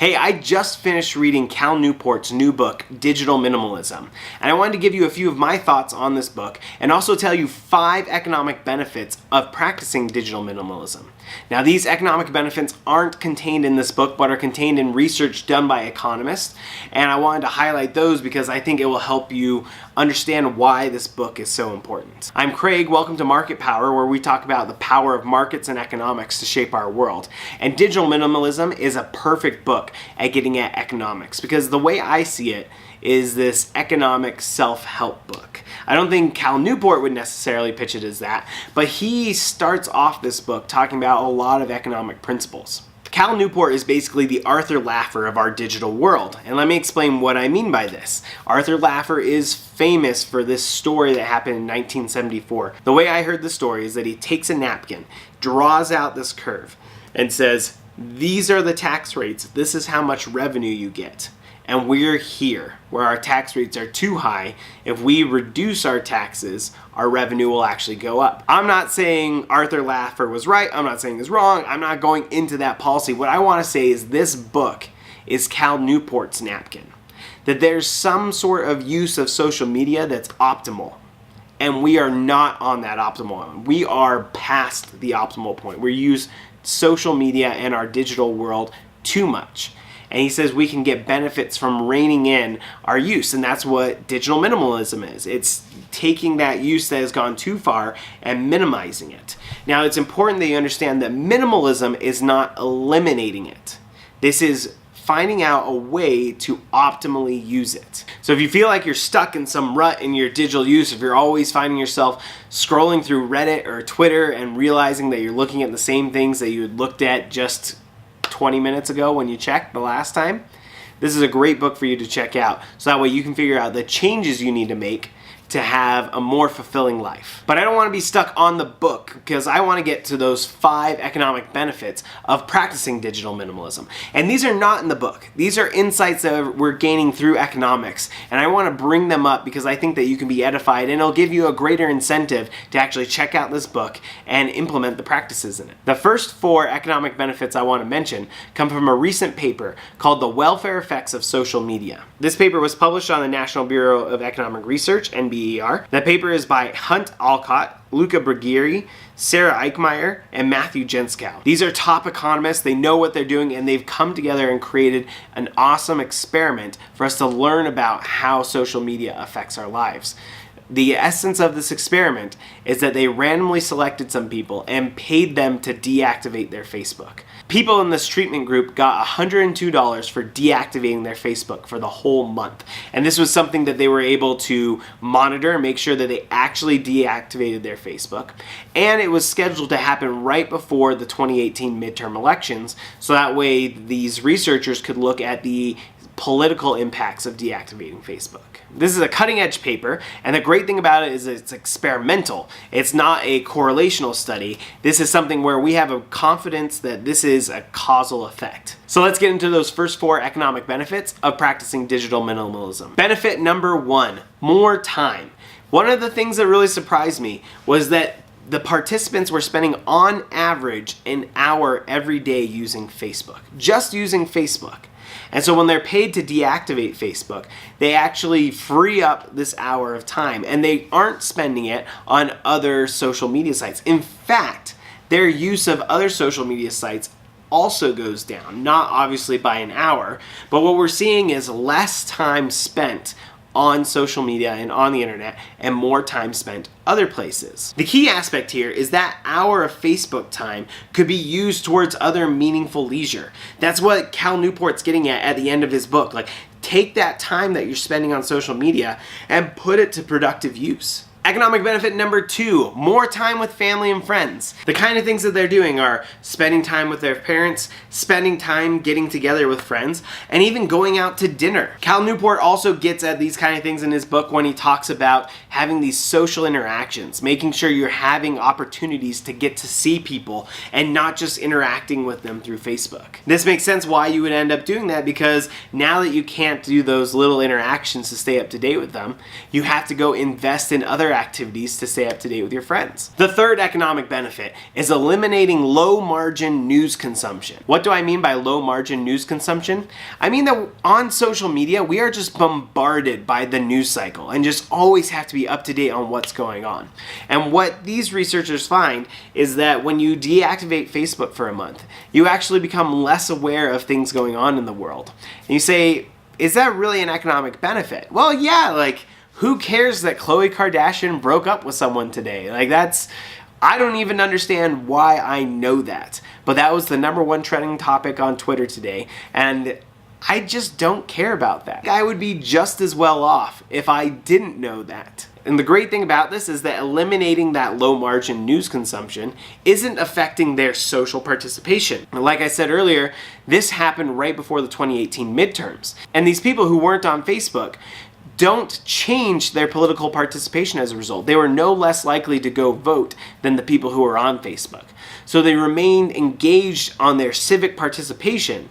Hey, I just finished reading Cal Newport's new book, Digital Minimalism, and I wanted to give you a few of my thoughts on this book and also tell you 5 economic benefits of practicing digital minimalism. Now, these economic benefits aren't contained in this book, but are contained in research done by economists, and I wanted to highlight those because I think it will help you understand why this book is so important. I'm Craig, welcome to Market Power, where we talk about the power of markets and economics to shape our world. And Digital Minimalism is a perfect book at getting at economics, because the way I see it is this economic self-help book. I don't think Cal Newport would necessarily pitch it as that, but he starts off this book talking about a lot of economic principles. Cal Newport is basically the Arthur Laffer of our digital world, and let me explain what I mean by this. Arthur Laffer is famous for this story that happened in 1974. The way I heard the story is that he takes a napkin, draws out this curve, and says, "These are the tax rates, this is how much revenue you get. And we're here, where our tax rates are too high. If we reduce our taxes, our revenue will actually go up." I'm not saying Arthur Laffer was right, I'm not saying he's wrong, I'm not going into that policy. What I want to say is this book is Cal Newport's napkin. That there's some sort of use of social media that's optimal. And we are not on that optimal one. We are past the optimal point. We use social media and our digital world too much. And he says we can get benefits from reining in our use, and that's what digital minimalism is. It's taking that use that has gone too far and minimizing it. Now, it's important that you understand that minimalism is not eliminating it. This is finding out a way to optimally use it. So if you feel like you're stuck in some rut in your digital use, if you're always finding yourself scrolling through Reddit or Twitter and realizing that you're looking at the same things that you had looked at just 20 minutes ago when you checked the last time, this is a great book for you to check out, so that way you can figure out the changes you need to make to have a more fulfilling life. But I don't want to be stuck on the book, because I want to get to those 5 economic benefits of practicing digital minimalism. And these are not in the book. These are insights that we're gaining through economics, and I want to bring them up because I think that you can be edified, and it'll give you a greater incentive to actually check out this book and implement the practices in it. The first 4 economic benefits I want to mention come from a recent paper called The Welfare Effects of Social Media. This paper was published on the National Bureau of Economic Research, NBER. That paper is by Hunt Alcott, Luca Brighieri, Sarah Eichmeyer, and Matthew Jenskow. These are top economists, they know what they're doing, and they've come together and created an awesome experiment for us to learn about how social media affects our lives. The essence of this experiment is that they randomly selected some people and paid them to deactivate their Facebook. People in this treatment group got $102 for deactivating their Facebook for the whole month. And this was something that they were able to monitor and make sure that they actually deactivated their Facebook. And it was scheduled to happen right before the 2018 midterm elections, so that way these researchers could look at the political impacts of deactivating Facebook. This is a cutting-edge paper, and the great thing about it is it's experimental. It's not a correlational study. This is something where we have a confidence that this is a causal effect. So let's get into those first 4 economic benefits of practicing digital minimalism. Benefit number 1, more time. One of the things that really surprised me was that the participants were spending on average an hour every day using Facebook, just using Facebook. And so when they're paid to deactivate Facebook, they actually free up this hour of time, and they aren't spending it on other social media sites. In fact, their use of other social media sites also goes down, not obviously by an hour, but what we're seeing is less time spent on social media and on the internet, and more time spent other places. The key aspect here is that hour of Facebook time could be used towards other meaningful leisure. That's what Cal Newport's getting at the end of his book. Like, take that time that you're spending on social media and put it to productive use. Economic benefit number 2, more time with family and friends. The kind of things that they're doing are spending time with their parents, spending time getting together with friends, and even going out to dinner. Cal Newport also gets at these kind of things in his book when he talks about having these social interactions, making sure you're having opportunities to get to see people and not just interacting with them through Facebook. This makes sense why you would end up doing that, because now that you can't do those little interactions to stay up to date with them, you have to go invest in other other activities to stay up to date with your friends. The third economic benefit is eliminating low margin news consumption. What do I mean by low margin news consumption? I mean that on social media, we are just bombarded by the news cycle and just always have to be up to date on what's going on. And what these researchers find is that when you deactivate Facebook for a month, you actually become less aware of things going on in the world. And you say, is that really an economic benefit? Well, yeah, like, who cares that Khloe Kardashian broke up with someone today? I don't even understand why I know that. But that was the #1 trending topic on Twitter today, and I just don't care about that. I would be just as well off if I didn't know that. And the great thing about this is that eliminating that low margin news consumption isn't affecting their social participation. Like I said earlier, this happened right before the 2018 midterms. And these people who weren't on Facebook don't change their political participation as a result. They were no less likely to go vote than the people who are on Facebook. So they remained engaged on their civic participation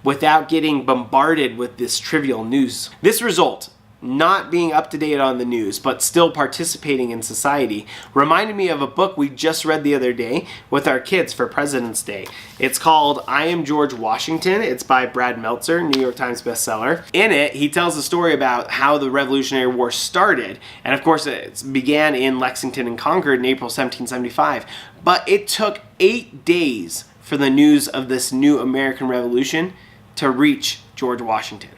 without getting bombarded with this trivial news. This result, not being up to date on the news, but still participating in society, reminded me of a book we just read the other day with our kids for President's Day. It's called I Am George Washington. It's by Brad Meltzer, New York Times bestseller. In it, he tells a story about how the Revolutionary War started. And of course, it began in Lexington and Concord in April 1775. But it took 8 days for the news of this new American Revolution to reach George Washington.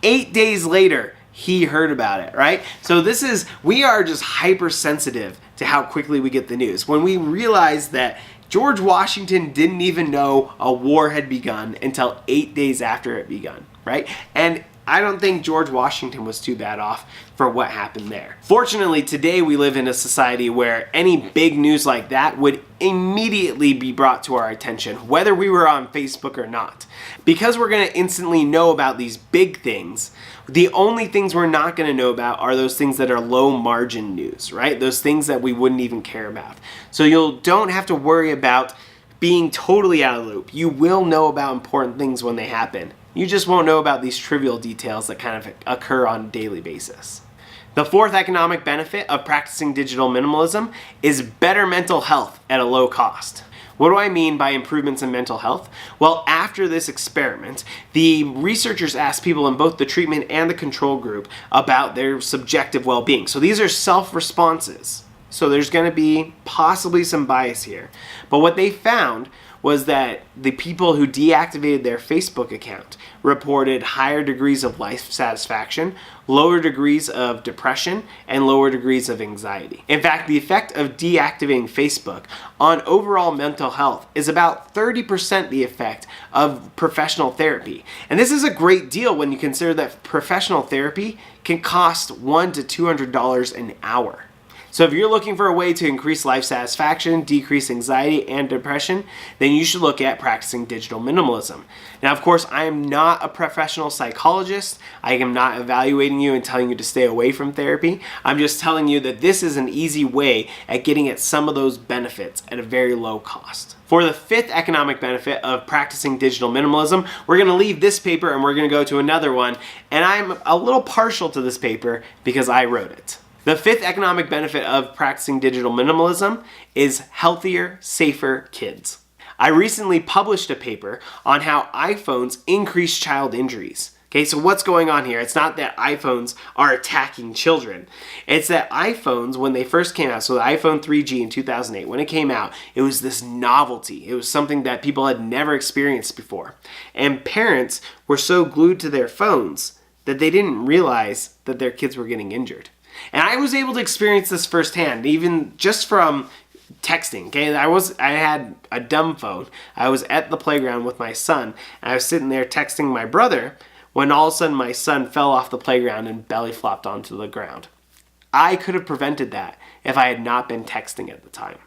8 days later, he heard about it, right? So we are just hypersensitive to how quickly we get the news. When we realize that George Washington didn't even know a war had begun until 8 days after it begun, right? And I don't think George Washington was too bad off for what happened there. Fortunately, today we live in a society where any big news like that would immediately be brought to our attention, whether we were on Facebook or not. Because we're going to instantly know about these big things, the only things we're not going to know about are those things that are low margin news, right? Those things that we wouldn't even care about. So you don't have to worry about being totally out of the loop. You will know about important things when they happen. You just won't know about these trivial details that kind of occur on a daily basis. The fourth economic benefit of practicing digital minimalism is better mental health at a low cost. What do I mean by improvements in mental health? Well, after this experiment, the researchers asked people in both the treatment and the control group about their subjective well-being. So these are self-responses. So there's going to be possibly some bias here. But what they found was that the people who deactivated their Facebook account reported higher degrees of life satisfaction, lower degrees of depression, and lower degrees of anxiety. In fact, the effect of deactivating Facebook on overall mental health is about 30% the effect of professional therapy. And this is a great deal when you consider that professional therapy can cost $100 to $200 an hour. So if you're looking for a way to increase life satisfaction, decrease anxiety and depression, then you should look at practicing digital minimalism. Now, of course, I am not a professional psychologist. I am not evaluating you and telling you to stay away from therapy. I'm just telling you that this is an easy way at getting at some of those benefits at a very low cost. For the fifth economic benefit of practicing digital minimalism, we're going to leave this paper and we're going to go to another one. And I'm a little partial to this paper because I wrote it. The fifth economic benefit of practicing digital minimalism is healthier, safer kids. I recently published a paper on how iPhones increase child injuries. Okay, so what's going on here? It's not that iPhones are attacking children. It's that iPhones, when they first came out, so the iPhone 3G in 2008, when it came out, it was this novelty. It was something that people had never experienced before. And parents were so glued to their phones that they didn't realize that their kids were getting injured. And I was able to experience this firsthand, even just from texting. Okay, I had a dumb phone. I was at the playground with my son, and I was sitting there texting my brother when all of a sudden my son fell off the playground and belly flopped onto the ground. I could have prevented that if I had not been texting at the time.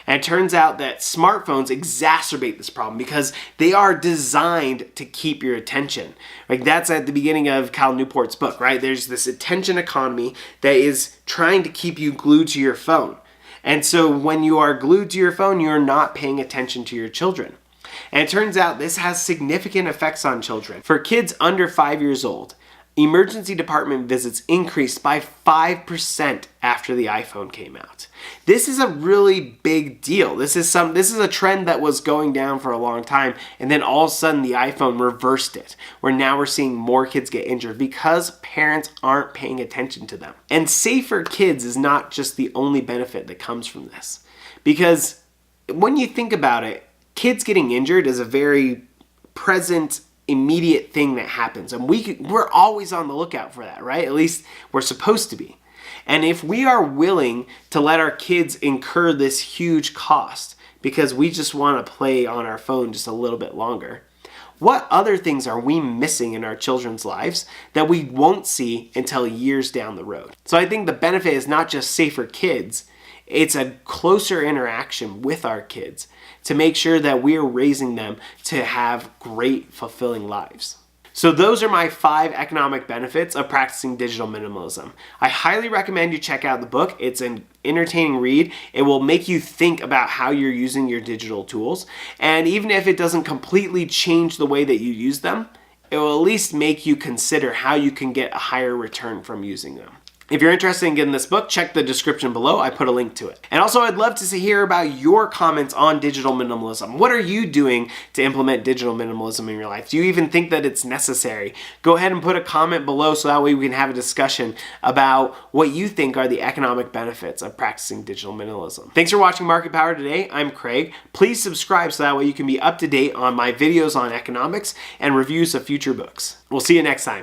And it turns out that smartphones exacerbate this problem because they are designed to keep your attention. Like that's at the beginning of Cal Newport's book, right? There's this attention economy that is trying to keep you glued to your phone. And so when you are glued to your phone, you're not paying attention to your children. And it turns out this has significant effects on children. For kids under 5 years old, emergency department visits increased by 5% after the iPhone came out. This is a really big deal. This is a trend that was going down for a long time, and then all of a sudden the iPhone reversed it, where now we're seeing more kids get injured because parents aren't paying attention to them. And safer kids is not just the only benefit that comes from this. Because when you think about it, kids getting injured is a very present, immediate thing that happens, and we're always on the lookout for that, right? At least we're supposed to be. And if we are willing to let our kids incur this huge cost because we just want to play on our phone just a little bit longer, what other things are we missing in our children's lives that we won't see until years down the road? So I think the benefit is not just safer kids, it's a closer interaction with our kids to make sure that we are raising them to have great, fulfilling lives. So those are my 5 economic benefits of practicing digital minimalism. I highly recommend you check out the book. It's an entertaining read. It will make you think about how you're using your digital tools. And even if it doesn't completely change the way that you use them, it will at least make you consider how you can get a higher return from using them. If you're interested in getting this book, check the description below. I put a link to it. And also, I'd love to hear about your comments on digital minimalism. What are you doing to implement digital minimalism in your life? Do you even think that it's necessary? Go ahead and put a comment below so that way we can have a discussion about what you think are the economic benefits of practicing digital minimalism. Thanks for watching Market Power today. I'm Craig. Please subscribe so that way you can be up to date on my videos on economics and reviews of future books. We'll see you next time.